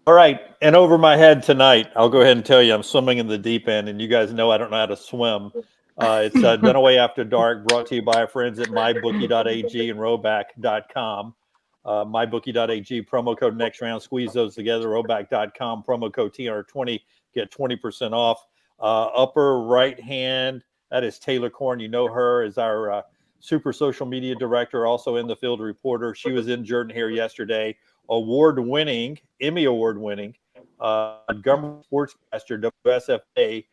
All right, and over my head tonight, I'll go ahead and tell you I'm swimming in the deep end, and you guys know I don't know how to swim. It's Dunaway After Dark, brought to you by our friends at mybookie.ag and roback.com. Mybookie.ag, promo code next round, squeeze those together, roback.com, promo code TR20, get 20% off. Upper right hand, that is Taylor Corn. You know her as our super social media director, also in the field reporter. She was in Jordan here yesterday. Award-winning, Emmy Award-winning, Montgomery sportscaster, WSFA.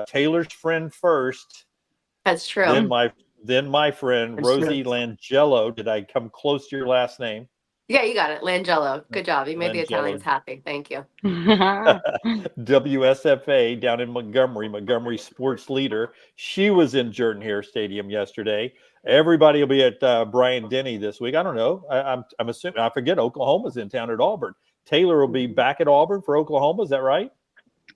Taylor's friend first. That's true. Then my friend Rosie Langello. Did I come close to your last name? Yeah, you got it. Langello. Good job. You made the Italians happy. Thank you. WSFA down in Montgomery sports leader. She was in Jordan Hare Stadium yesterday. Everybody will be at Bryant Denny this week. I don't know. I'm assuming. I forget Oklahoma's in town at Auburn. Taylor will be back at Auburn for Oklahoma. Is that right?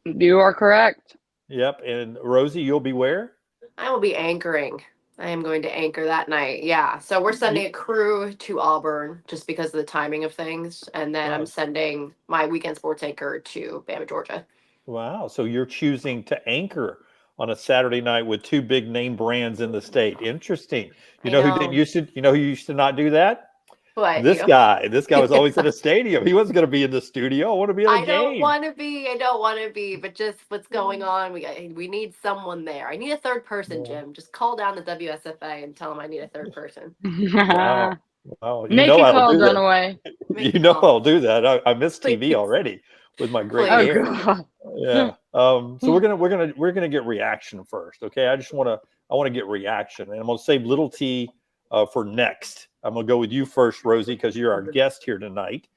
You are correct. Yep. And Rosie, you'll be where? I will be anchoring. I am going to anchor that night. Yeah. So we're sending a crew to Auburn just because of the timing of things. And then I'm sending my weekend sports anchor to Bama, Georgia. Wow. So you're choosing to anchor on a Saturday night with two big name brands in the state. Interesting. You know who used to not do that? What, this guy was always in a stadium. He wasn't going to be in the studio. I want to be in the game. I don't want to be, but just what's going on. We need someone there. I need a third person, Jim. Just call down the WSFA and tell them I need a third person. Wow. Make a call, Dunaway. You know I'll do that. I miss TV already with my great hair. God. Yeah. So we're gonna get reaction first. Okay. I want to get reaction, and I'm gonna save little T for next. I'm going to go with you first, Rosie, because you're our guest here tonight.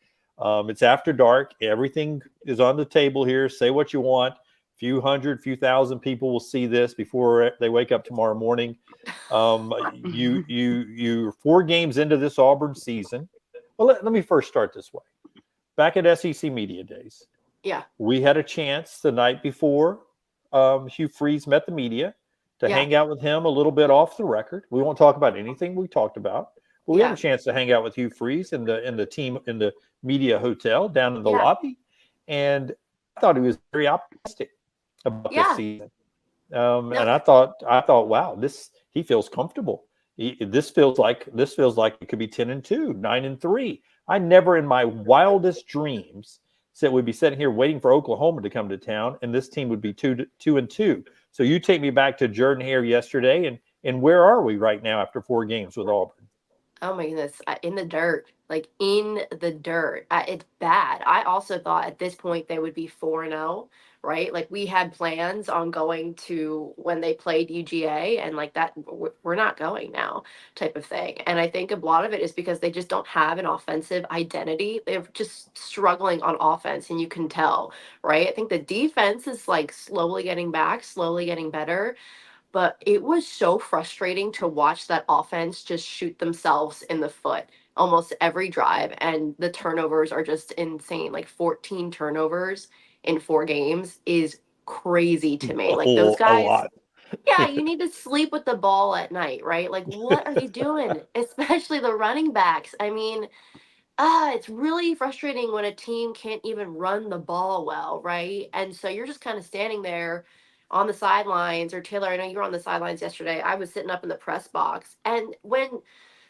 It's after dark. Everything is on the table here. Say what you want. Few thousand people will see this before they wake up tomorrow morning. You're 4 games into this Auburn season. Well, let me first start this way. Back at SEC Media Days, we had a chance the night before Hugh Freeze met the media to hang out with him a little bit off the record. We won't talk about anything we talked about. But we had a chance to hang out with Hugh Freeze in the team in the media hotel down in the lobby, and I thought he was very optimistic about this season. And I thought, wow, he feels comfortable. This feels like it could be 10-2, 9-3. I never in my wildest dreams said we'd be sitting here waiting for Oklahoma to come to town, and this team would be 2-2. So you take me back to Jordan Hare yesterday, and where are we right now after 4 games with Auburn? Oh my goodness, in the dirt, it's bad. I also thought at this point they would be 4-0, right? Like we had plans on going to when they played UGA, and like that, we're not going now type of thing. And I think a lot of it is because they just don't have an offensive identity. They're just struggling on offense, and you can tell, right? I think the defense is like slowly getting back, slowly getting better. But it was so frustrating to watch that offense just shoot themselves in the foot almost every drive. And the turnovers are just insane. Like 14 turnovers in 4 games is crazy to me. Like those guys, you need to sleep with the ball at night, right? Like what are you doing? Especially the running backs. I mean, it's really frustrating when a team can't even run the ball well, right? And so you're just kind of standing there on the sidelines. Or Taylor, I know you were on the sidelines yesterday. I was sitting up in the press box, and when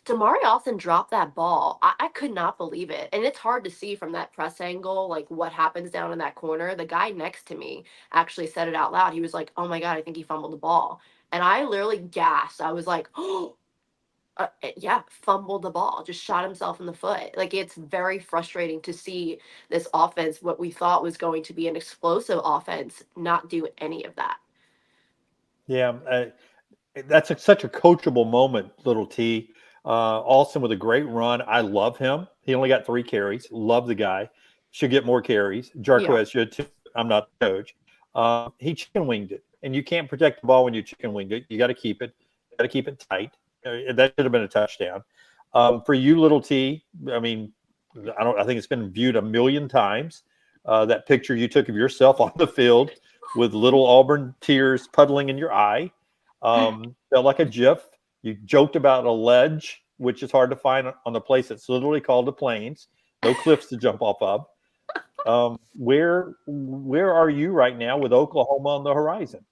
Damari Alston dropped that ball, I could not believe it. And it's hard to see from that press angle, like what happens down in that corner. The guy next to me actually said it out loud. He was like, "Oh my God, I think he fumbled the ball." And I literally gasped. I was like, "Oh, fumbled the ball, just shot himself in the foot." Like it's very frustrating to see this offense, what we thought was going to be an explosive offense, not do any of that. Yeah, that's such a coachable moment, little T. Alston with a great run. I love him. He only got 3 carries. Love the guy. Should get more carries. Jarquez should too. I'm not the coach. He chicken winged it, and you can't protect the ball when you chicken winged it. You got to keep it. You got to keep it tight. That should have been a touchdown. For you, little T, I mean, I think it's been viewed a million times. That picture you took of yourself on the field with little Auburn tears puddling in your eye. Felt like a GIF. You joked about a ledge, which is hard to find on the place that's literally called the Plains. No cliffs to jump off of. Where are you right now with Oklahoma on the horizon?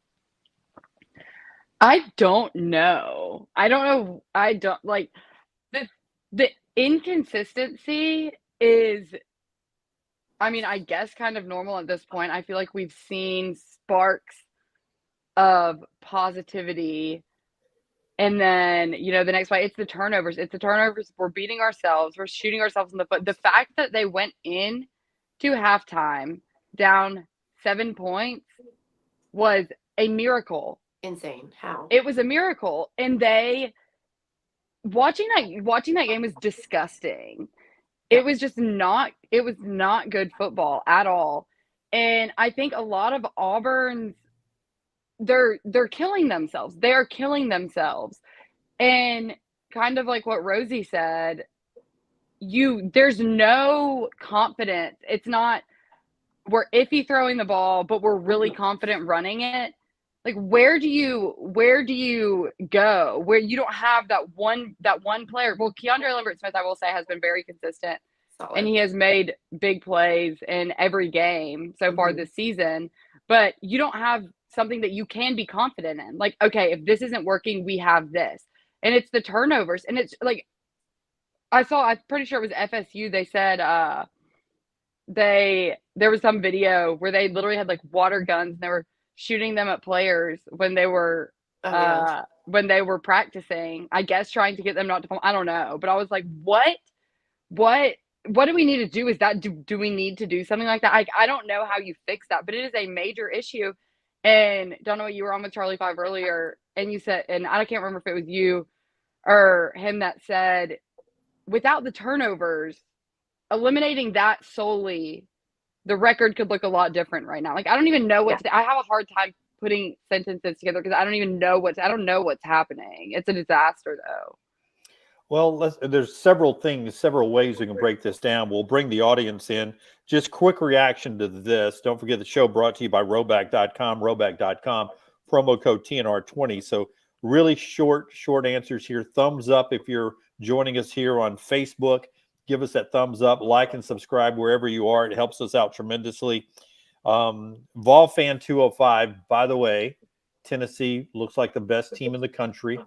I don't know. I don't like the inconsistency is, I mean, I guess kind of normal at this point. I feel like we've seen sparks of positivity, and then, the next play, it's the turnovers. It's the turnovers. We're beating ourselves. We're shooting ourselves in the foot. The fact that they went in to halftime down 7 points was a miracle. Insane. How? It was a miracle. And watching that game was disgusting. It was just not good football at all. And I think a lot of Auburn's, they're killing themselves. They are killing themselves. And kind of like what Rosie said, there's no confidence. It's not, we're iffy throwing the ball, but we're really confident running it. Like, where do you go where you don't have that one player? Well, Keandre Lambert-Smith, I will say, has been very consistent. Solid. And he has made big plays in every game so far this season, but you don't have something that you can be confident in. Like, okay, if this isn't working, we have this. And it's the turnovers. And it's like, I'm pretty sure it was FSU. They said there was some video where they literally had like water guns and they were shooting them at players when they were practicing, I guess, trying to get them not to fall. I don't know. But I was like, what do we need to do? Is that, do we need to do something like that? I don't know how you fix that, but it is a major issue. And Dunaway, you were on with Charlie 5 earlier, and you said, and I can't remember if it was you or him that said, without the turnovers, eliminating that solely, the record could look a lot different right now. Like, I don't even know I have a hard time putting sentences together because I don't even know I don't know what's happening. It's a disaster, though. Well, there's several ways we can break this down. We'll bring the audience in. Just quick reaction to this. Don't forget the show brought to you by Roback.com, promo code TNR20. So really short answers here. Thumbs up if you're joining us here on Facebook. Give us that thumbs up, like and subscribe wherever you are. It helps us out tremendously. Vol Fan 205, by the way, Tennessee looks like the best team in the country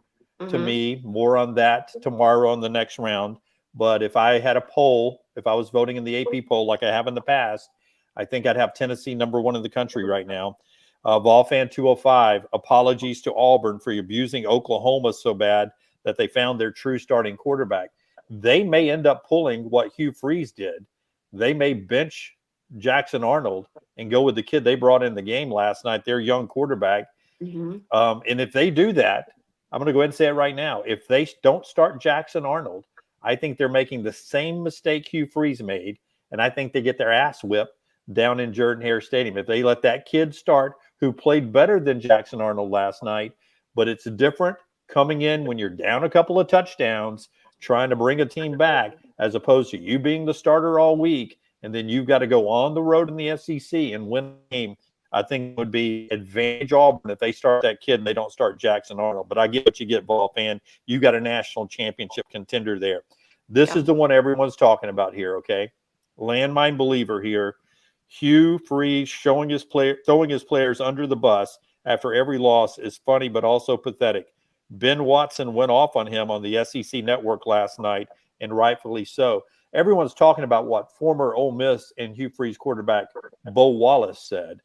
to me. More on that tomorrow on the next round. But if I had a poll, if I was voting in the AP poll like I have in the past, I think I'd have Tennessee number 1 in the country right now. Vol Fan 205, apologies to Auburn for abusing Oklahoma so bad that they found their true starting quarterback. They may end up pulling what Hugh Freeze did. They may bench Jackson Arnold and go with the kid they brought in the game last night, their young quarterback. And if they do that, I'm going to go ahead and say it right now. If they don't start Jackson Arnold, I think they're making the same mistake Hugh Freeze made, and I think they get their ass whipped down in Jordan-Hare Stadium. If they let that kid start who played better than Jackson Arnold last night, but it's different coming in when you're down a couple of touchdowns, trying to bring a team back, as opposed to you being the starter all week, and then you've got to go on the road in the SEC and win a game. I think it would be advantage Auburn if they start that kid and they don't start Jackson Arnold. But I get what you get, Vol Fan. You got a national championship contender there. This is the one everyone's talking about here, okay? Landmine believer here. Hugh Freeze throwing his players under the bus after every loss is funny but also pathetic. Ben Watson went off on him on the SEC network last night, and rightfully so. Everyone's talking about what former Ole Miss and Hugh Freeze quarterback Bo Wallace said.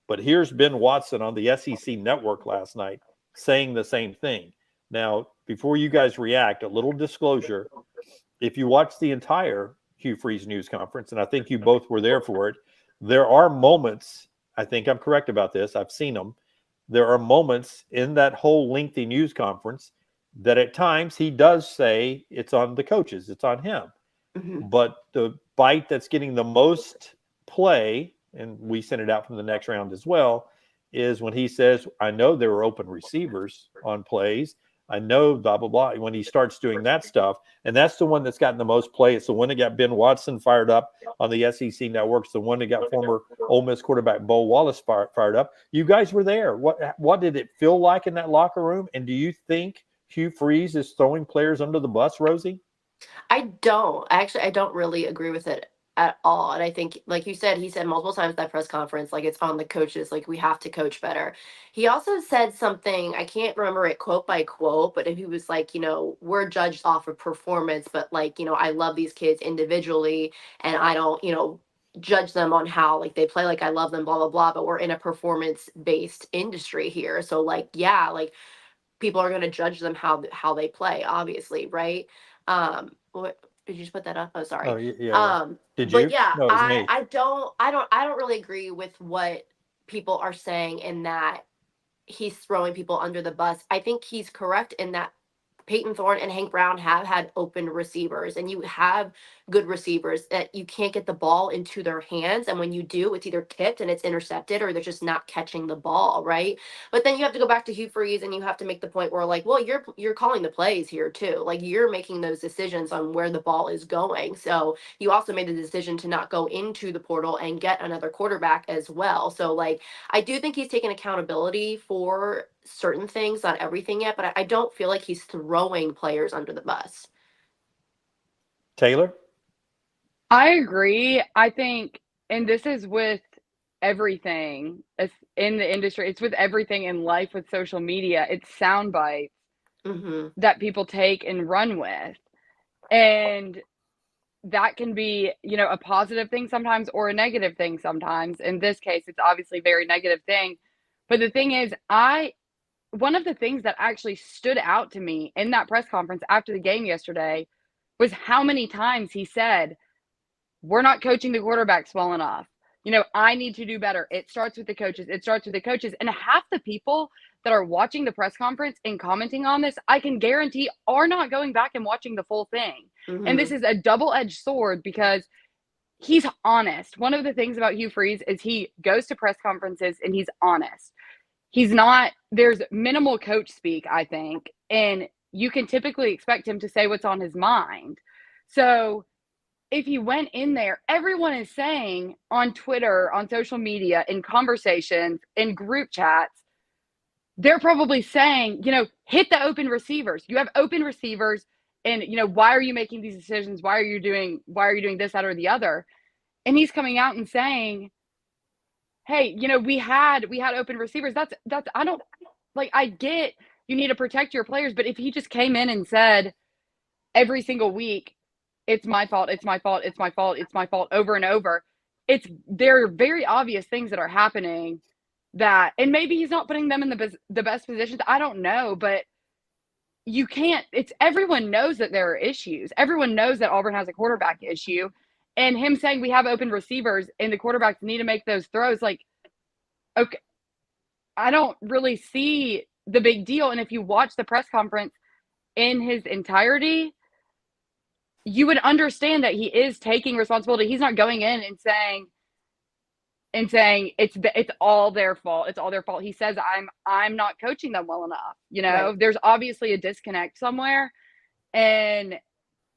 But here's Ben Watson on the SEC network last night saying the same thing. Now, before you guys react, a little disclosure. If you watch the entire Hugh Freeze news conference, and I think you both were there for it, there are moments, I think I'm correct about this, I've seen them, there are moments in that whole lengthy news conference that at times he does say it's on the coaches, it's on him. But the bite that's getting the most play, and we sent it out from the next round as well, is when he says, I know there were open receivers on plays. I know blah, blah, blah. When he starts doing that stuff, and that's the one that's gotten the most play. It's the one that got Ben Watson fired up on the SEC network. It's the one that got former Ole Miss quarterback Bo Wallace fired up. You guys were there. What did it feel like in that locker room? And do you think Hugh Freeze is throwing players under the bus, Rosie? I don't. Actually, I don't really agree with it at all. And I think, like you said, he said multiple times at that press conference, like it's on the coaches, like we have to coach better. He also said something, I can't remember it quote by quote, but he was like, we're judged off of performance, but like, I love these kids individually and I don't, judge them on how like they play, like I love them, blah, blah, blah. But we're in a performance based industry here. So like, yeah, like people are going to judge them how they play, obviously, right? What did you just put that up? Oh, sorry. Oh, yeah. Did But you? yeah, No, it was me. I don't really agree with what people are saying in that he's throwing people under the bus. I think he's correct in that Peyton Thorne and Hank Brown have had open receivers, and you have good receivers that you can't get the ball into their hands. And when you do, it's either tipped and it's intercepted or they're just not catching the ball, right? But then you have to go back to Hugh Freeze and you have to make the point where like, well, you're calling the plays here too. Like you're making those decisions on where the ball is going. So you also made the decision to not go into the portal and get another quarterback as well. So like I do think he's taken accountability for certain things, not everything yet, but I don't feel like he's throwing players under the bus. Taylor? I agree. I think, and this is with everything in the industry, it's with everything in life with social media. It's sound bites that people take and run with. And that can be, a positive thing sometimes or a negative thing sometimes. In this case, it's obviously a very negative thing. But the thing is, one of the things that actually stood out to me in that press conference after the game yesterday was how many times he said, we're not coaching the quarterbacks well enough. I need to do better. It starts with the coaches. It starts with the coaches. And half the people that are watching the press conference and commenting on this, I can guarantee are not going back and watching the full thing. And this is a double-edged sword because he's honest. One of the things about Hugh Freeze is he goes to press conferences and he's honest. There's minimal coach speak, I think, and you can typically expect him to say what's on his mind. So if he went in there, everyone is saying on Twitter, on social media, in conversations, in group chats, they're probably saying, hit the open receivers. You have open receivers, and why are you making these decisions? Why are you doing this, that, or the other? And he's coming out and saying, hey, we had open receivers. That's I don't like, I get you need to protect your players, but if he just came in and said every single week, it's my fault, it's my fault, it's my fault, it's my fault over and over, there are very obvious things that are happening that, and maybe he's not putting them in the best positions. I don't know, but you can't, everyone knows that there are issues. Everyone knows that Auburn has a quarterback issue. And him saying we have open receivers and the quarterbacks need to make those throws, like, okay, I don't really see the big deal. And if you watch the press conference in his entirety, you would understand that he is taking responsibility. He's not going in and saying it's all their fault. It's all their fault. He says, I'm not coaching them well enough. Right. There's obviously a disconnect somewhere. And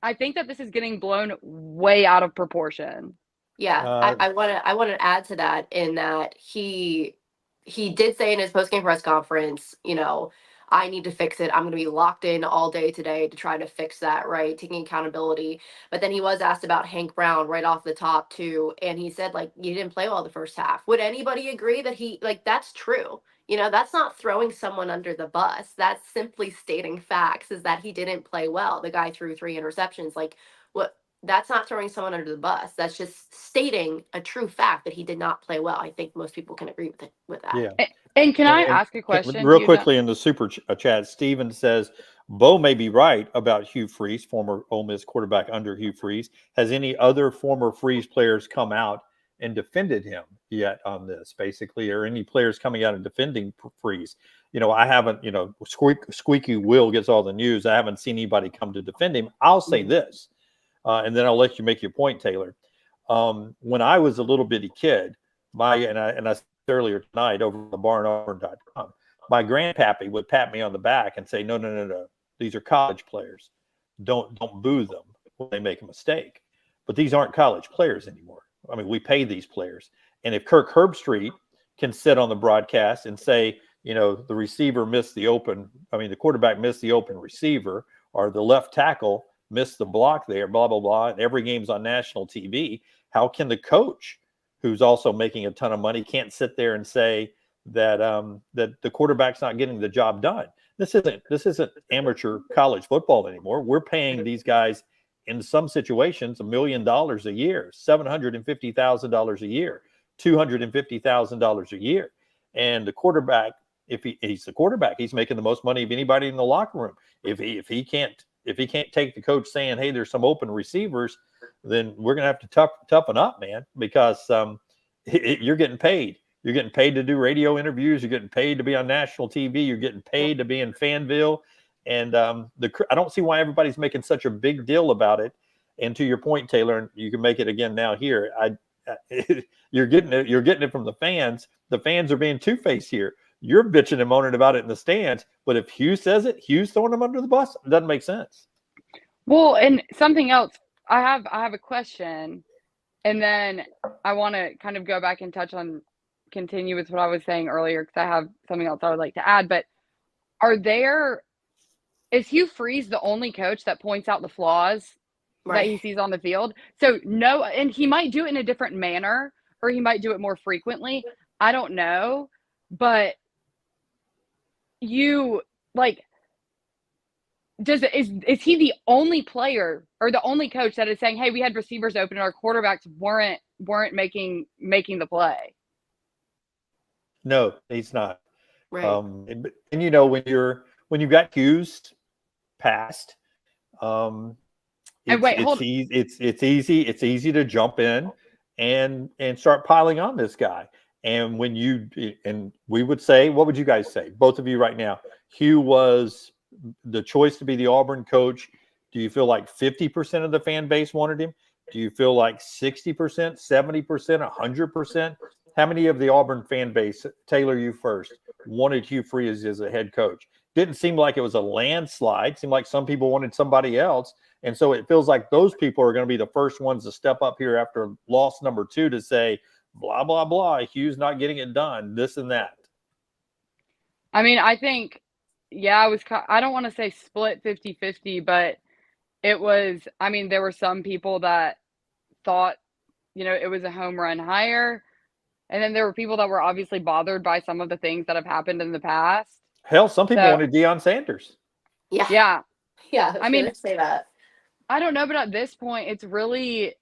I think that this is getting blown way out of proportion. Yeah, I want to add to that in that he did say in his post-game press conference, I need to fix it. I'm going to be locked in all day today to try to fix that, right? Taking accountability. But then he was asked about Hank Brown right off the top too. And he said, like, you didn't play well the first half. Would anybody agree that that's true? That's not throwing someone under the bus. That's simply stating facts, is that he didn't play well. The guy threw 3 interceptions. Like, what? That's not throwing someone under the bus. That's just stating a true fact that he did not play well. I think most people can agree with that. Yeah. And can I ask a question? Real quickly in the super chat, Steven says, Bo may be right about Hugh Freeze, former Ole Miss quarterback under Hugh Freeze. Has any other former Freeze players come out and defended him yet on this, basically, or any players coming out and defending Freeze? I haven't, Squeaky Will gets all the news. I haven't seen anybody come to defend him. I'll say this, and then I'll let you make your point, Taylor. When I was a little bitty kid, I earlier tonight over the barnauburn.com, my grandpappy would pat me on the back and say, no, these are college players. Don't boo them when they make a mistake. But these aren't college players anymore. I mean, we pay these players. And if Kirk Herbstreit can sit on the broadcast and say, the quarterback missed the open receiver, or the left tackle missed the block there, blah, blah, blah. And every game's on national TV. How can the coach, who's also making a ton of money, can't sit there and say that that the quarterback's not getting the job done? This isn't amateur college football anymore. We're paying these guys in some situations $1 million a year, $750,000 a year, $250,000 a year. And the quarterback, if he's the quarterback, he's making the most money of anybody in the locker room. If he can't take the coach saying, hey, there's some open receivers, then we're gonna have to toughen up, man, because you're getting paid. You're getting paid to do radio interviews. You're getting paid to be on national TV. You're getting paid to be in Fanville. And I don't see why everybody's making such a big deal about it. And to your point, Taylor, and you can make it again now here, you're getting it from the fans. The fans are being two-faced here. You're bitching and moaning about it in the stands, but if Hugh says it, Hugh's throwing him under the bus. It doesn't make sense. Well, and something else, I have a question, and then I want to kind of go back and continue with what I was saying earlier, because I have something else I would like to add. But is Hugh Freeze the only coach that points out the flaws that he sees on the field? So no, and he might do it in a different manner, or he might do it more frequently. I don't know, but is he the only player or the only coach that is saying, hey, we had receivers open and our quarterbacks weren't making the play? No, he's not. Right. And you know, when you've got Hughes passed, it's easy to jump in and start piling on this guy. And we would say, what would you guys say? Both of you right now, Hugh was the choice to be the Auburn coach. Do you feel like 50% of the fan base wanted him? Do you feel like 60%, 70%, 100%? How many of the Auburn fan base, Taylor, you first, wanted Hugh Freeze as a head coach? Didn't seem like it was a landslide. Seemed like some people wanted somebody else. And so it feels like those people are going to be the first ones to step up here after loss number 2 to say, blah, blah, blah, Hugh's not getting it done, this and that. I mean, I think, I don't want to say split 50-50, but it was, I mean, there were some people that thought, it was a home run hire. And then there were people that were obviously bothered by some of the things that have happened in the past. Hell, some people wanted Deion Sanders. Yeah. I mean, say that. I don't know, but at this point, it's really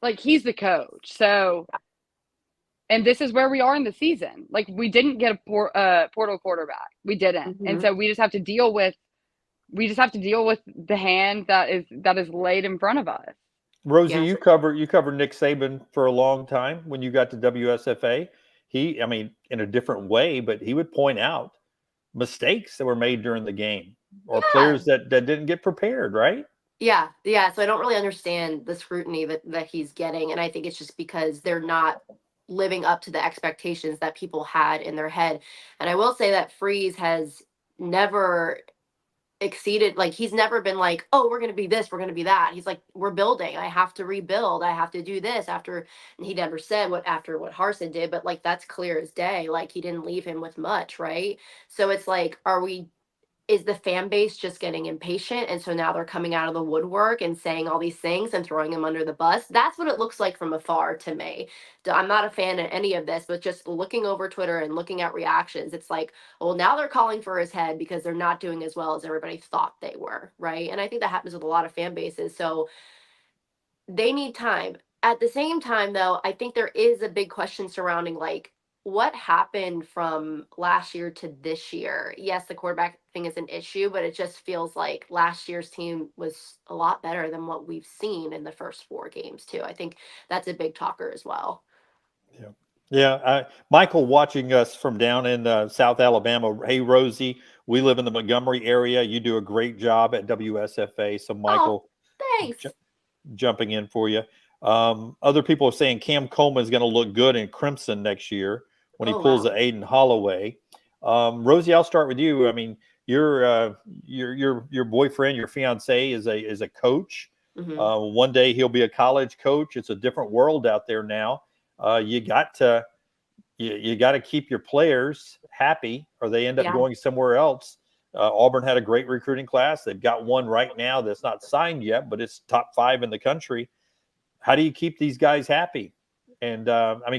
like he's the coach. So, and this is where we are in the season. Like, we didn't get a portal quarterback. We didn't, and so we just have to deal with the hand that is laid in front of us. Rosie, you covered Nick Saban for a long time when you got to WSFA. He, I mean, in a different way, but he would point out mistakes that were made during the game or players that didn't get prepared, right? Yeah. So I don't really understand the scrutiny that he's getting. And I think it's just because they're not living up to the expectations that people had in their head. And I will say that Freeze has never exceeded, like, he's never been like, oh, we're going to be this, we're going to be that. He's like, we're building, I have to rebuild, I have to do this and he never said what Harsin did, but like, that's clear as day. Like, he didn't leave him with much, right? So it's like, is the fan base just getting impatient? And so now they're coming out of the woodwork and saying all these things and throwing him under the bus. That's what it looks like from afar to me. I'm not a fan of any of this, but just looking over Twitter and looking at reactions, it's like, well, now they're calling for his head because they're not doing as well as everybody thought they were, right? And I think that happens with a lot of fan bases. So they need time. At the same time, though, I think there is a big question surrounding, like, what happened from last year to this year? Yes, the quarterback thing is an issue, but it just feels like last year's team was a lot better than what we've seen in the first 4 games too. I think that's a big talker as well. Yeah. Michael, watching us from down in South Alabama. Hey, Rosie, we live in the Montgomery area. You do a great job at WSFA. So, Michael, thanks. Jumping in for you. Other people are saying Cam Coleman is going to look good in crimson next year when he pulls the Aiden Holloway. Rosie, I'll start with you. I mean, your boyfriend, your fiance is a coach. Mm-hmm. One day he'll be a college coach. It's a different world out there now. You got to keep your players happy, or they end up going somewhere else. Auburn had a great recruiting class. They've got one right now that's not signed yet, but it's top 5 in the country. How do you keep these guys happy? And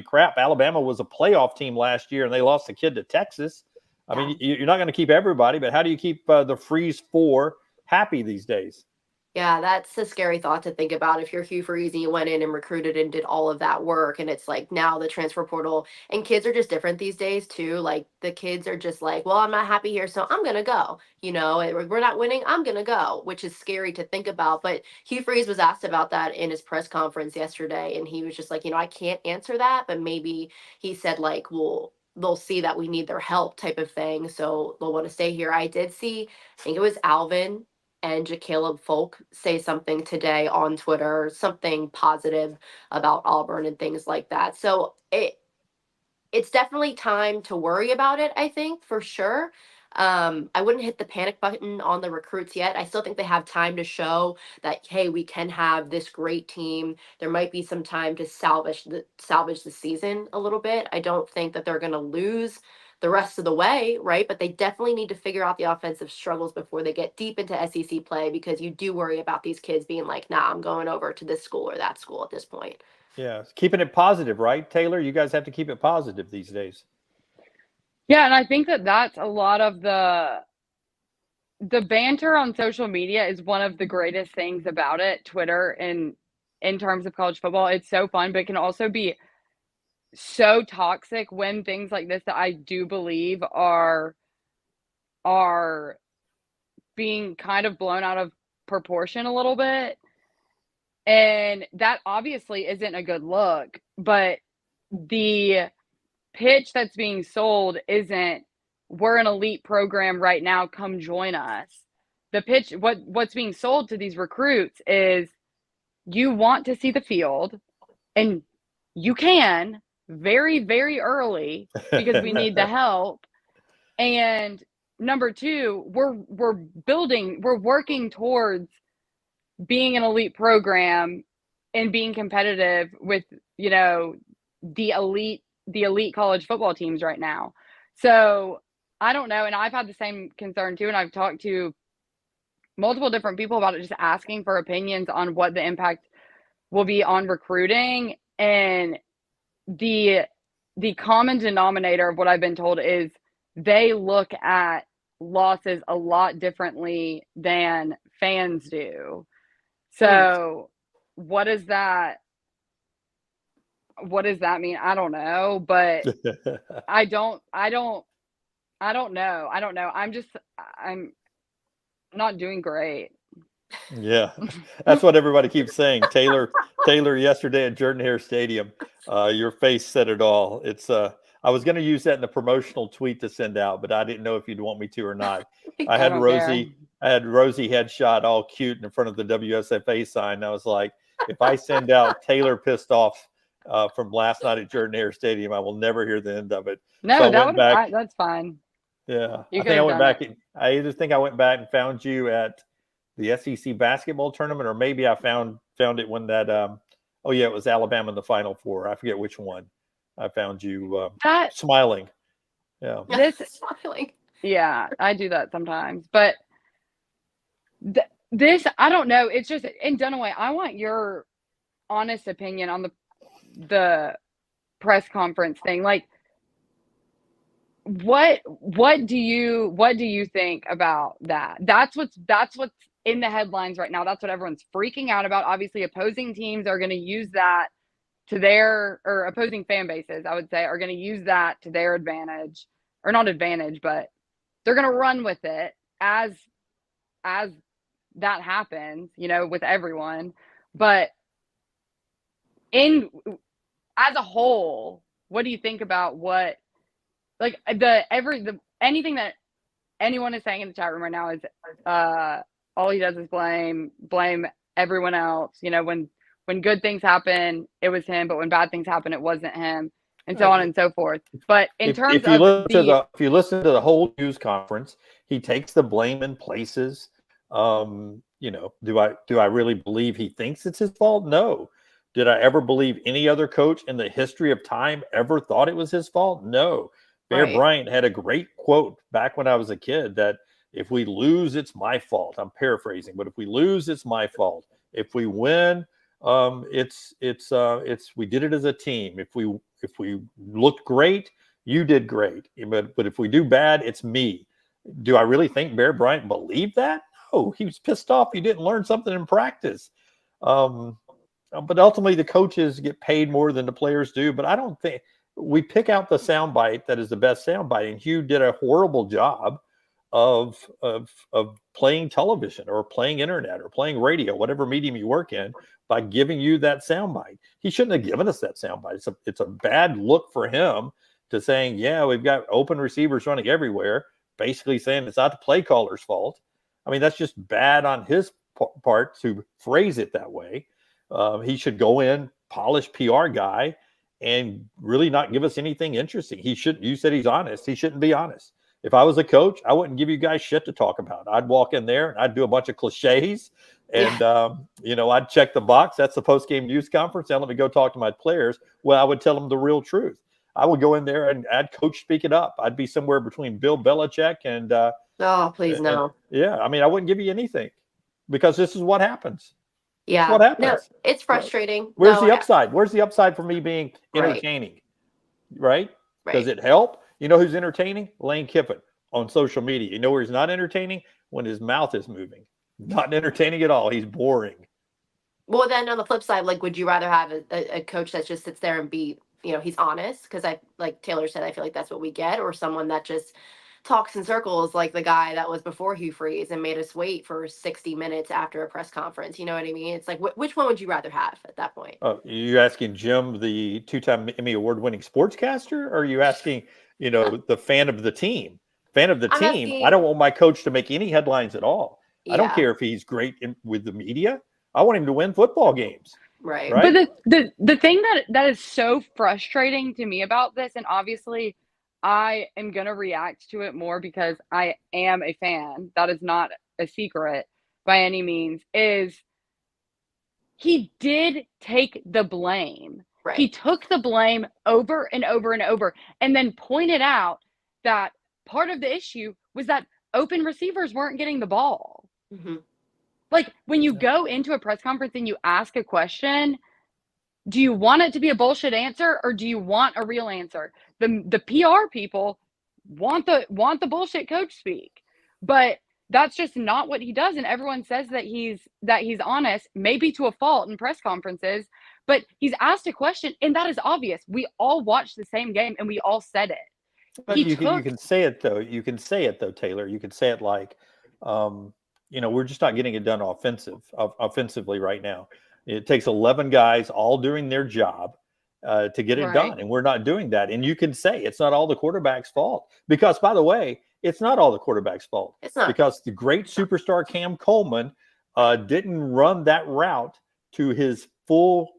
crap, Alabama was a playoff team last year and they lost a kid to Texas. I mean, you're not going to keep everybody, but how do you keep the Freeze 4 happy these days? Yeah, that's a scary thought to think about. If you're Hugh Freeze and you went in and recruited and did all of that work, and it's like now the transfer portal, and kids are just different these days too. Like the kids are just like, well, I'm not happy here, so I'm gonna go. We're not winning, I'm gonna go, which is scary to think about. But Hugh Freeze was asked about that in his press conference yesterday, and he was just like, I can't answer that, but maybe he said like, well, they'll see that we need their help type of thing, so they'll want to stay here. I did see, I think it was Alvin and Jacaleb Folk say something today on Twitter, something positive about Auburn and things like that. So it's definitely time to worry about it, I think, for sure. I wouldn't hit the panic button on the recruits yet. I still think they have time to show that, hey, we can have this great team. There might be some time to salvage the season a little bit. I don't think that they're going to lose the rest of the way, right? But they definitely need to figure out the offensive struggles before they get deep into SEC play, because you do worry about these kids being like, nah, I'm going over to this school or that school at this point. Yeah, keeping it positive, right, Taylor? You guys have to keep it positive these days. Yeah, and I think that that's a lot of the banter on social media is one of the greatest things about it, Twitter, and in terms of college football. It's so fun, but it can also be so toxic when things like this that I do believe are being kind of blown out of proportion a little bit. And that obviously isn't a good look, but the pitch that's being sold isn't, we're an elite program right now, come join us. The pitch, what's being sold to these recruits is, you want to see the field, and you can very, very early because we need the help. And number 2, we're working towards being an elite program and being competitive with, the elite college football teams right now. So I don't know. And I've had the same concern too. And I've talked to multiple different people about it, just asking for opinions on what the impact will be on recruiting. And the common denominator of what I've been told is they look at losses a lot differently than fans do. So what does that mean? I don't know, but I don't know. I'm not doing great. Yeah, that's what everybody keeps saying. Taylor yesterday at Jordan-Hare Stadium, your face said it all. It's I was going to use that in the promotional tweet to send out, but I didn't know if you'd want me to or not. I had Rosie headshot all cute in front of the WSFA sign. And I was like, if I send out Taylor pissed off from last night at Jordan-Hare Stadium, I will never hear the end of it. No, so that's fine. Yeah, I either think I went back and found you at the SEC basketball tournament, or maybe I found it when that it was Alabama in the Final Four. I forget which one. I found you smiling. Yeah, smiling. Yeah, I do that sometimes, but this, I don't know. It's just, in Dunaway, I want your honest opinion on the press conference thing. Like, what do you think about that? That's what's in the headlines right now. That's what everyone's freaking out about. Obviously, opposing teams are going to use that to or opposing fan bases, I would say, are going to use that to their advantage, or not advantage, but they're going to run with it as that happens, with everyone. But as a whole, what do you think about anything that anyone is saying in the chat room right now is all he does is blame everyone else. When good things happen, it was him, but when bad things happen, it wasn't him, and so on and so forth. But if you listen to the whole news conference, he takes the blame in places. Do I really believe he thinks it's his fault? No. Did I ever believe any other coach in the history of time ever thought it was his fault? No. Bear Bryant had a great quote back when I was a kid that If we lose, it's my fault. I'm paraphrasing, but if we lose, it's my fault. If we win, it's we did it as a team. If we looked great, you did great. But if we do bad, it's me. Do I really think Bear Bryant believed that? No, he was pissed off. He didn't learn something in practice. But ultimately, the coaches get paid more than the players do. But I don't think we pick out the soundbite that is the best soundbite. And Hugh did a horrible job of playing television or playing internet or playing radio, whatever medium you work in, by giving you that soundbite. He shouldn't have given us that soundbite. It's a bad look for him to saying, yeah, we've got open receivers running everywhere, basically saying it's not the play caller's fault. I mean, that's just bad on his part to phrase it that way. He should go in, polished PR guy, and really not give us anything interesting. You said he's honest. He shouldn't be honest. If I was a coach, I wouldn't give you guys shit to talk about. I'd walk in there and I'd do a bunch of cliches and, I'd check the box. That's the post-game news conference. And let me go talk to my players. Well, I would tell them the real truth. I would go in there and I'd coach speak it up. I'd be somewhere between Bill Belichick and oh, please no. I mean, I wouldn't give you anything because this is what happens. Yeah. What happens? No, it's frustrating. Where's the upside? Where's the upside for me being entertaining? Right? Does it help? You know who's entertaining? Lane Kiffin on social media. You know where he's not entertaining? When his mouth is moving. Not entertaining at all. He's boring. Well, then on the flip side, like, would you rather have a coach that just sits there and he's honest? Because like Taylor said, I feel like that's what we get. Or someone that just talks in circles, like the guy that was before Hugh Freeze and made us wait for 60 minutes after a press conference. You know what I mean? It's like, which one would you rather have at that point? Oh, you asking Jim, the 2-time Emmy award-winning sportscaster? Or are you asking, the fan of the team? Fan of the team. I don't want my coach to make any headlines at all. Yeah. I don't care if he's great with the media. I want him to win football games. Right. But the thing that is so frustrating to me about this, and obviously I am going to react to it more because I am a fan. That is not a secret by any means, is he did take the blame. Right. He took the blame over and over and over and then pointed out that part of the issue was that open receivers weren't getting the ball. Mm-hmm. Like when you go into a press conference and you ask a question, do you want it to be a bullshit answer or do you want a real answer? The PR people want the bullshit coach speak, but that's just not what he does. And everyone says that he's honest, maybe to a fault in press conferences, but he's asked a question and that is obvious. We all watched the same game and we all said it. But you can say it though. You can say it though, Taylor. You can say it like, we're just not getting it done offensively right now. It takes 11 guys all doing their job to get it done, and we're not doing that. And you can say it's not all the quarterback's fault because, by the way, it's not all the quarterback's fault. It's not, because the great superstar Cam Coleman didn't run that route to his full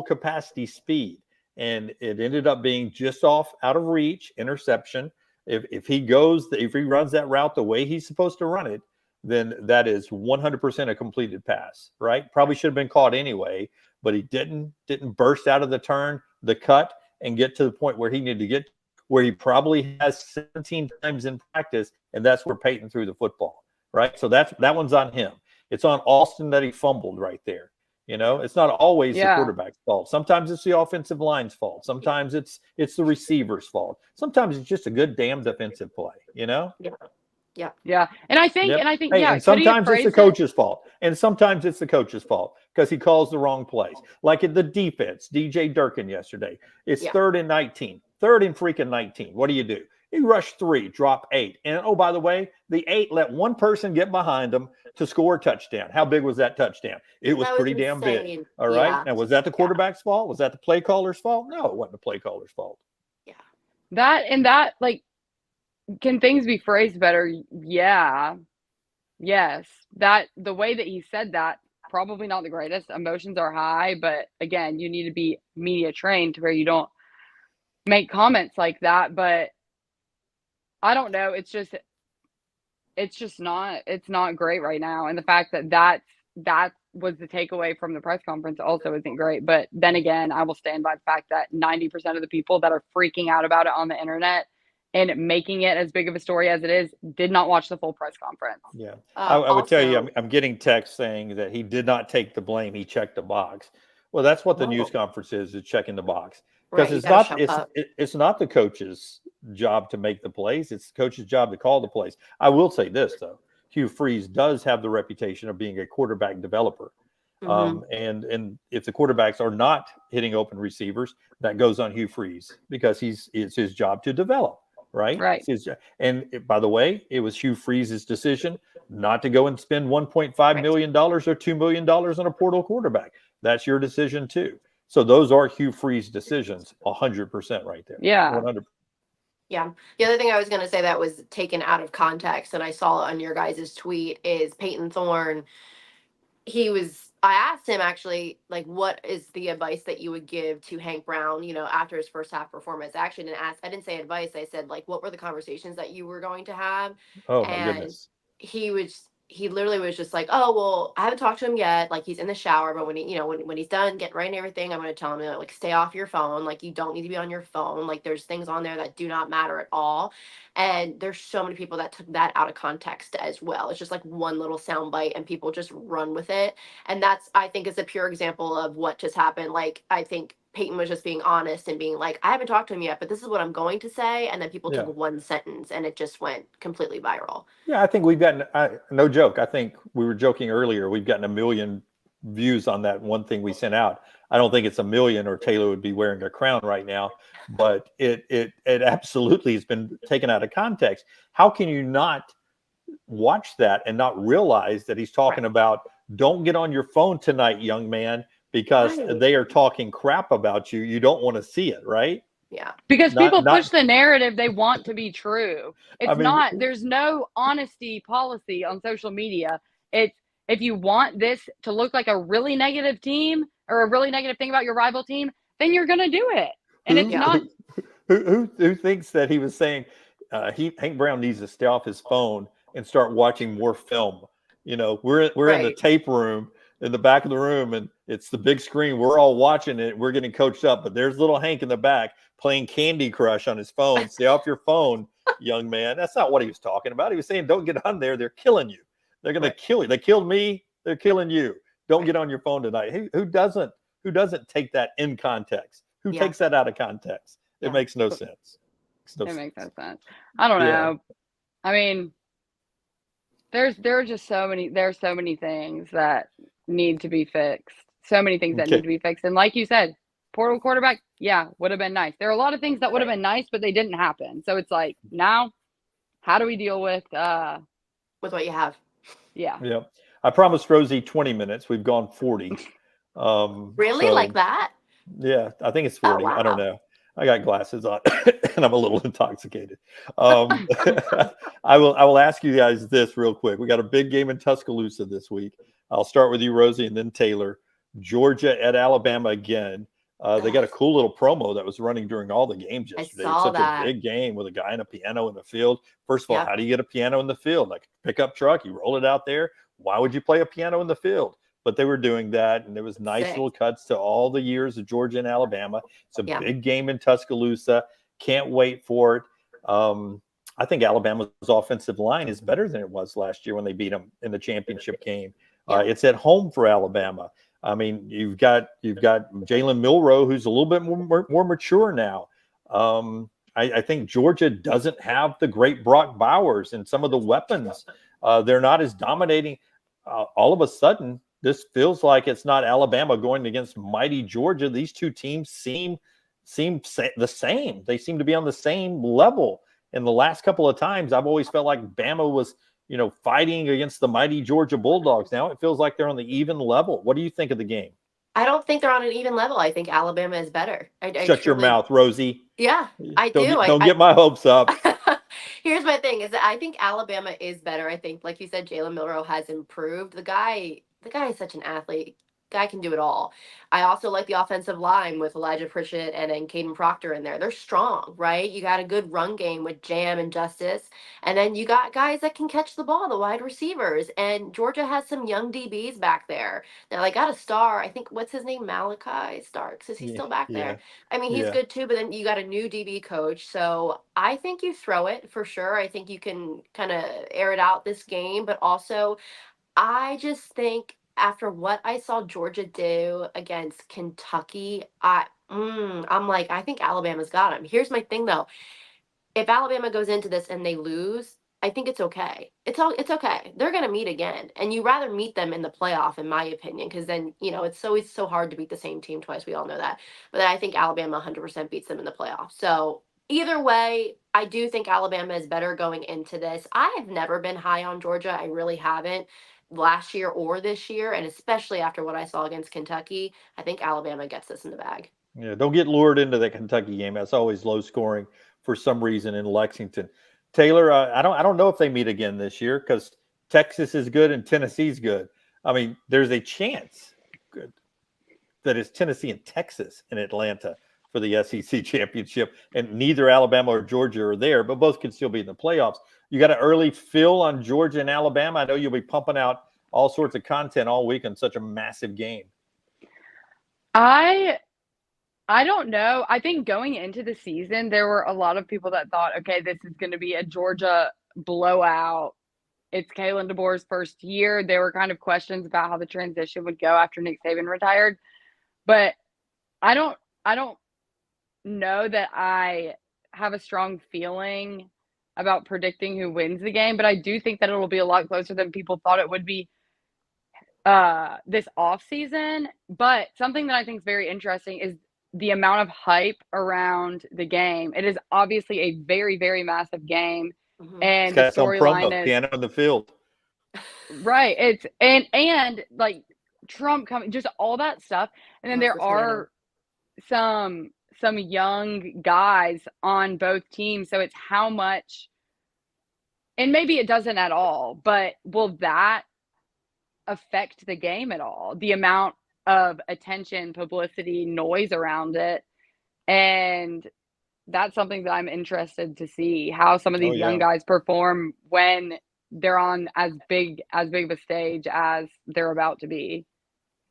capacity speed, and it ended up being just out of reach, interception. If he runs that route the way he's supposed to run it, then that is 100% a completed pass, right? Probably should have been caught anyway, but he didn't burst out of the turn, the cut, and get to the point where he needed to get, where he probably has 17 times in practice, and that's where Peyton threw the football, right? So that one's on him. It's on Austin that he fumbled right there. It's not always the quarterback's fault. Sometimes it's the offensive line's fault. Sometimes it's the receiver's fault. Sometimes it's just a good damn defensive play, Yeah. Yeah. And I think, and sometimes it's the coach's fault. And sometimes it's the coach's fault because he calls the wrong plays. Like in the defense, DJ Durkin yesterday. It's 3rd and 19. 3rd and freaking 19. What do? You rush 3, drop 8. And oh, by the way, the 8 let one person get behind them to score a touchdown. How big was that touchdown? It was pretty damn big. All right. Yeah. Now, was that the quarterback's fault? Was that the play caller's fault? No, it wasn't the play caller's fault. Yeah. That, can things be phrased better? Yeah. Yes. That the way that he said that, probably not the greatest. Emotions are high, but again, you need to be media trained to where you don't make comments like that. But I don't know. It's not great right now. And the fact that was the takeaway from the press conference also isn't great. But then again, I will stand by the fact that 90% of the people that are freaking out about it on the internet and making it as big of a story as it is, did not watch the full press conference. Yeah. I would tell you, I'm getting text saying that he did not take the blame. He checked the box. Well, that's what the news conference is checking the box. Because it's not the coach's job to make the plays. It's the coach's job to call the plays. I will say this, though. Hugh Freeze does have the reputation of being a quarterback developer. And if the quarterbacks are not hitting open receivers, that goes on Hugh Freeze because it's his job to develop, right? Right. And by the way, it was Hugh Freeze's decision not to go and spend $1.5 million or $2 million on a portal quarterback. That's your decision too. So those are Hugh Freeze decisions, 100% right there. Yeah. 100%. Yeah. The other thing I was going to say that was taken out of context, and I saw on your guys' tweet, is Peyton Thorne. I asked him actually, like, what is the advice that you would give to Hank Brown, after his first half performance? I actually didn't ask, I didn't say advice. I said, like, what were the conversations that you were going to have? Oh, my goodness. He literally was just like, oh, well, I haven't talked to him yet. Like, he's in the shower, but when when he's done getting ready and everything, I'm going to tell him, like, stay off your phone. Like, you don't need to be on your phone. Like, there's things on there that do not matter at all. And there's so many people that took that out of context as well. It's just like one little sound bite and people just run with it. And I think, is a pure example of what just happened. Like, I think Peyton was just being honest and being like, I haven't talked to him yet, but this is what I'm going to say. And then people took one sentence and it just went completely viral. Yeah, I think we've gotten, no joke, I think we were joking earlier, we've gotten 1 million views on that one thing we sent out. I don't think it's 1 million or Taylor would be wearing a crown right now, but it absolutely has been taken out of context. How can you not watch that and not realize that he's talking about, don't get on your phone tonight, young man, because they are talking crap about you. You don't want to see it, right? Yeah. Because people push the narrative they want to be true. There's no honesty policy on social media. It's, if you want this to look like a really negative team or a really negative thing about your rival team, then you're going to do it. And it's not. Who thinks that he was saying Hank Brown needs to stay off his phone and start watching more film? We're in the tape room in the back of the room, and it's the big screen. We're all watching it. We're getting coached up, but there's little Hank in the back playing Candy Crush on his phone. Stay off your phone, young man. That's not what he was talking about. He was saying, don't get on there. They're killing you. They're going to kill you. They killed me. They're killing you. Don't get on your phone tonight. Who doesn't take that in context? Who takes that out of context? It makes no sense. It makes no sense. I don't know. I mean, there are just so many things that need to be fixed. So many things that need to be fixed. And like you said, portal quarterback, would have been nice. There are a lot of things that would have been nice, but they didn't happen. So it's like, now, how do we deal with what you have? Yeah. Yeah. I promised Rosie 20 minutes. We've gone 40. Really? Like that? Yeah, I think it's 40. I don't know. I got glasses on and I'm a little intoxicated. I will ask you guys this real quick. We got a big game in Tuscaloosa this week. I'll start with you, Rosie, and then Taylor. Georgia at Alabama again. They got a cool little promo that was running during all the games yesterday. It's such a big game with a guy and a piano in the field. First of all, how do you get a piano in the field? Like a pickup truck, you roll it out there. Why would you play a piano in the field? But they were doing that, and there was nice little cuts to all the years of Georgia and Alabama. It's a big game in Tuscaloosa. Can't wait for it. I think Alabama's offensive line is better than it was last year when they beat them in the championship game. It's at home for Alabama. I mean, you've got Jalen Milroe, who's a little bit more mature now. I think Georgia doesn't have the great Brock Bowers and some of the weapons. They're not as dominating. All of a sudden, this feels like it's not Alabama going against mighty Georgia. These two teams seem the same. They seem to be on the same level. In the last couple of times, I've always felt like Bama was, fighting against the mighty Georgia Bulldogs. Now it feels like they're on the even level. What do you think of the game? I don't think they're on an even level. I think Alabama is better. Shut your mouth, Rosie. Yeah, I do. Don't get my hopes up. Here's my thing: is that I think Alabama is better. I think, like you said, Jalen Milroe has improved. The guy is such an athlete. guy can do it all. I also like the offensive line with Elijah Pritchett and Caden Proctor in there. They're strong, right? You got a good run game with Jam and Justice. And then you got guys that can catch the ball, the wide receivers. And Georgia has some young DBs back there. Now they got a star. I think, what's his name? Malachi Starks. Is he Yeah, still back yeah, there? I mean, he's yeah. good too, but then you got a new DB coach. So I think you throw it for sure. I think you can kind of air it out this game, but also I just think after what I saw Georgia do against Kentucky, I'm like, I think Alabama's got him. Here's my thing though. If Alabama goes into this and they lose, I think it's okay. It's okay. They're gonna meet again. And you rather meet them in the playoff, in my opinion, because then, it's always so hard to beat the same team twice. We all know that. But I think Alabama 100% beats them in the playoff. So either way, I do think Alabama is better going into this. I have never been high on Georgia. I really haven't last year or this year. And especially after what I saw against Kentucky, I think Alabama gets this in the bag. Yeah, don't get lured into that Kentucky game. That's always low scoring for some reason in Lexington. Taylor, I don't know if they meet again this year because Texas is good and Tennessee's good. I mean, there's a chance that it's Tennessee and Texas in Atlanta for the SEC championship, and neither Alabama or Georgia are there, but both can still be in the playoffs. You got an early fill on Georgia and Alabama. I know you'll be pumping out all sorts of content all week on such a massive game. I don't know. I think going into the season, there were a lot of people that thought, okay, this is going to be a Georgia blowout. It's Kalen DeBoer's first year. There were kind of questions about how the transition would go after Nick Saban retired. But I don't know that I have a strong feeling about predicting who wins the game, but I do think that it'll be a lot closer than people thought it would be this off season. But something that I think is very interesting is the amount of hype around the game. It is obviously a very, very massive game. Mm-hmm. And the storyline is piano in the field. Right. It's and like Trump coming, just all that stuff. And then there are some young guys on both teams. So it's how much, and maybe it doesn't at all, but will that affect the game at all? The amount of attention, publicity, noise around it. And that's something that I'm interested to see how some of these young guys perform when they're on as big of a stage as they're about to be.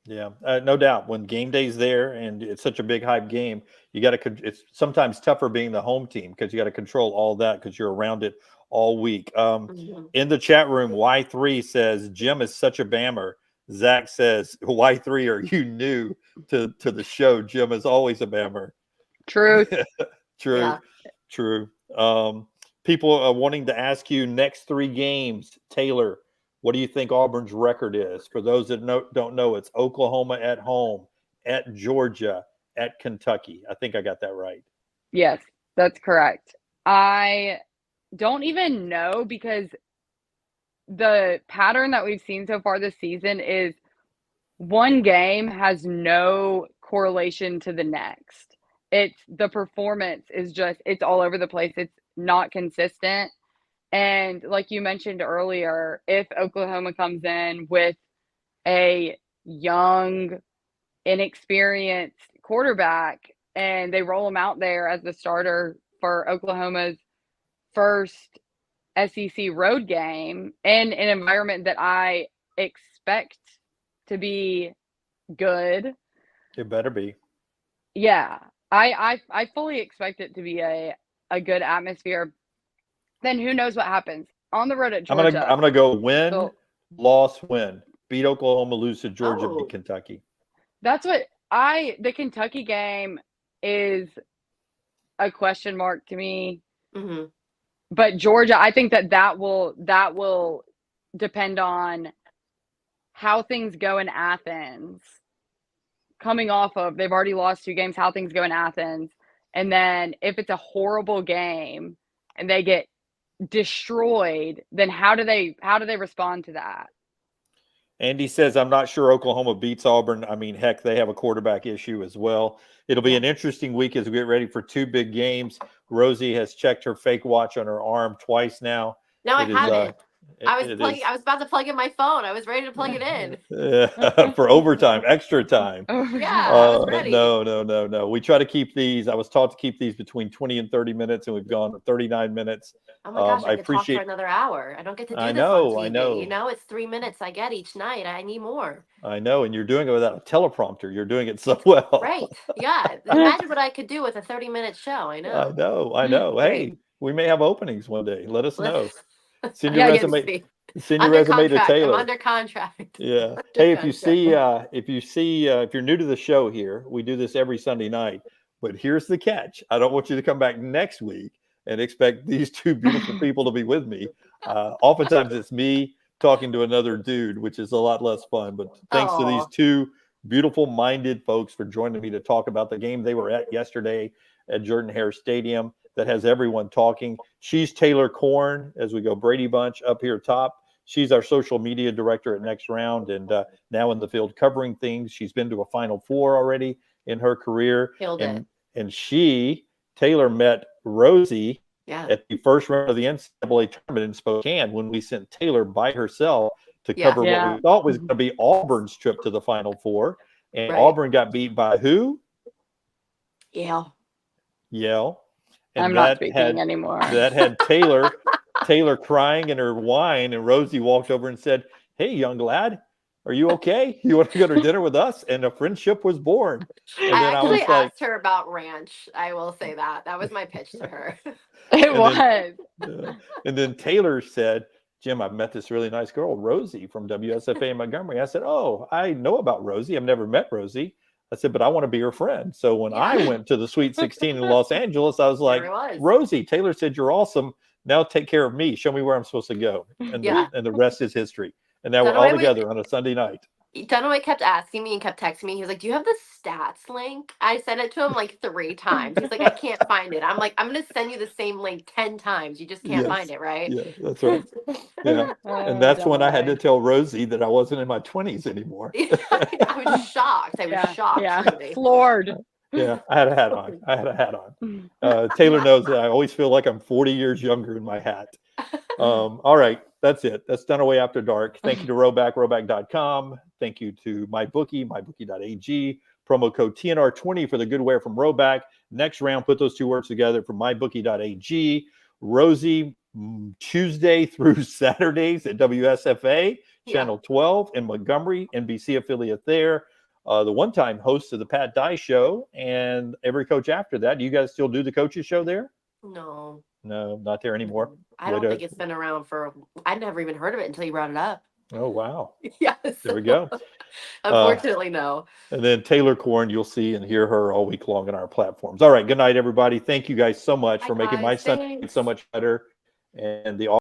Yeah, no doubt. When game day's there and it's such a big hype game, you got to. It's sometimes tougher being the home team because you got to control all that because you're around it all week. In the chat room, Y3 says Jim is such a bammer. Zach says, Y3, are you new to the show? Jim is always a bammer. Truth. True. Yeah. True. People are wanting to ask you next 3 games, Taylor. What do you think Auburn's record is? For those that don't know, it's Oklahoma at home, at Georgia, at Kentucky. I think I got that right. Yes, that's correct. I don't even know because the pattern that we've seen so far this season is one game has no correlation to the next. It's the performance is just, it's all over the place. It's not consistent. And like you mentioned earlier, if Oklahoma comes in with a young, inexperienced quarterback and they roll him out there as the starter for Oklahoma's first SEC road game in an environment that I expect to be good. It better be. Yeah. I fully expect it to be a good atmosphere. Then who knows what happens on the road at Georgia. I'm gonna go win, loss, win. Beat Oklahoma, lose to Georgia, beat Kentucky. That's what the Kentucky game is a question mark to me. Mm-hmm. But Georgia, I think that will depend on how things go in Athens. Coming off of, they've already lost 2 games, how things go in Athens. And then if it's a horrible game and they get destroyed, then how do they respond to that? Andy says, I'm not sure Oklahoma beats Auburn. I mean, heck, they have a quarterback issue as well. It'll be an interesting week as we get ready for 2 big games. Rosie has checked her fake watch on her arm twice now. No, I haven't. I was about to plug in my phone. I was ready to plug it in. For overtime, extra time. Yeah, I was ready. No. We try to keep these. I was taught to keep these between 20 and 30 minutes, and we've gone to 39 minutes. Oh my gosh, I could talk for another hour. I don't get to do this on TV. I know. You know, it's 3 minutes I get each night. I need more. I know, and you're doing it without a teleprompter. You're doing it so well. Right. Yeah. Imagine what I could do with a 30-minute show. I know. I know. Hey, we may have openings one day. Let us know. Send your resume. Send your resume to Taylor. I'm under contract. Yeah. Hey, if you're new to the show here, we do this every Sunday night. But here's the catch. I don't want you to come back next week and expect these two beautiful people to be with me. Oftentimes it's me talking to another dude, which is a lot less fun. But thanks to these two beautiful minded folks for joining me to talk about the game they were at yesterday at Jordan-Hare Stadium. That has everyone talking. She's Taylor Corn, as we go Brady Bunch up here top. She's our social media director at Next Round, and now in the field covering things. She's been to a Final Four already in her career. And Taylor met Rosie at the first round of the NCAA tournament in Spokane when we sent Taylor by herself to cover what we thought was going to be Auburn's trip to the Final Four. And Auburn got beat by who? Yale. And I'm not speaking anymore. That had Taylor crying in her wine, and Rosie walked over and said, "Hey, young lad, are you okay? You want to go to dinner with us?" And a friendship was born. And I actually asked her about ranch. I will say that. That was my pitch to her. And then Taylor said, "Jim, I've met this really nice girl, Rosie from WSFA in Montgomery." I said, "Oh, I know about Rosie. I've never met Rosie." I said, "But I want to be her friend." So when I went to the Sweet 16 in Los Angeles, I was like, "Rosie, Taylor said you're awesome. Now take care of me. Show me where I'm supposed to go." And the rest is history. And now we're all together on a Sunday night. Dunaway kept asking me and kept texting me. He was like, "Do you have the stats link?" I sent it to him like 3 times. He's like, "I can't find it." I'm like, "I'm going to send you the same link 10 times. You just can't find it, right?" Yeah, that's right. Yeah. And that's when I had to tell Rosie that I wasn't in my 20s anymore. I was shocked. I was shocked. Yeah, really. floored. Yeah, I had a hat on. Taylor knows that I always feel like I'm 40 years younger in my hat. All right, that's it. That's Dunaway After Dark. Thank you to Rowback.com. Thank you to MyBookie, MyBookie.ag. Promo code TNR20 for the goodware from Rowback. Next round, put those 2 words together from MyBookie.ag. Rosie, Tuesday through Saturdays at WSFA, Channel 12 in Montgomery, NBC affiliate there. The one-time host of the Pat Dye Show, and every coach after that. Do you guys still do the coaches show there? No, not there anymore. I don't think it's been around I never even heard of it until you brought it up. Oh, wow. Yes. There we go. Unfortunately, no. And then Taylor Corn, you'll see and hear her all week long on our platforms. All right. Good night, everybody. Thank you guys so much for making my Sunday so much better. And the